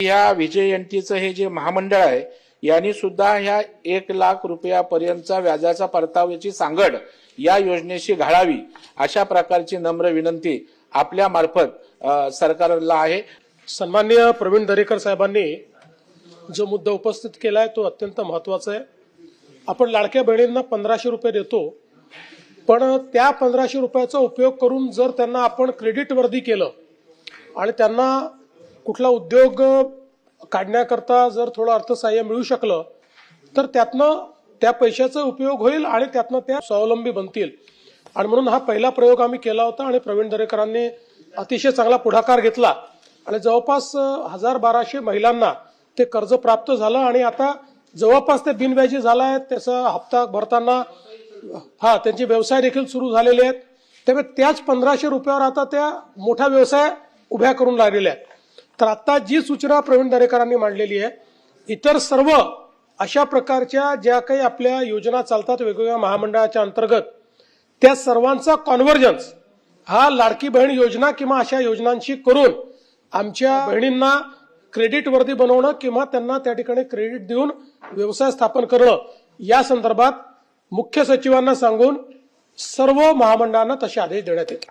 या विजयंतीचं हे जे महामंडळ आहे यांनी सुद्धा ह्या 1,00,000 रुपयापर्यंतचा व्याजाचा परताव्याची सांगड या योजनेशी घालावी अशा प्रकारची नम्र विनंती आपल्या मार्फत सरकारला आहे। सन्माननीय प्रवीण दरेकर साहेबांनी जो मुद्दा उपस्थित केलाय तो अत्यंत महत्त्वाचा आहे। आपण लाडक्या बहिणींना 1500 रुपये देतो, पण त्या 1500 रुपयाचा उपयोग करून जर त्यांना आपण क्रेडिट वर्दी केलं आणि त्यांना कुठला उद्योग काढण्याकरता जर थोडं अर्थसहाय्य मिळू शकलं तर त्यातनं त्या पैशाचा उपयोग होईल आणि त्यातनं त्या स्वावलंबी बनतील। आणि म्हणून हा पहिला प्रयोग आम्ही केला होता आणि प्रवीण दरेकरांनी अतिशय चांगला पुढाकार घेतला आणि जवळपास 1200 महिलांना ते कर्ज प्राप्त झालं आणि आता जवळपास ते बिनव्याजी झालाय। त्याचा हप्ता भरताना त्यांचे व्यवसाय देखील सुरू झालेले आहेत। त्यामुळे त्याच 1500 रुपयावर आता त्या मोठा व्यवसाय उभ्या करून लागलेल्या आहेत। तर आता जी सूचना प्रवीण दरेकरांनी मांडलेली आहे, इतर सर्व अशा प्रकारच्या ज्या काही आपल्या योजना चालतात वेगवेगळ्या महामंडळाच्या अंतर्गत, त्या सर्वांचा कॉन्व्हर्जन्स हा लाडकी बहीण योजना किंवा अशा योजनांशी करून आमच्या बहिणींना क्रेडिट वर्दी बनवणं किंवा त्यांना त्या ठिकाणी क्रेडिट देऊन व्यवसाय स्थापन करणं या संदर्भात मुख्य सचिवांना सांगून सर्व महामंडळांना तसे आदेश देण्यात येतात।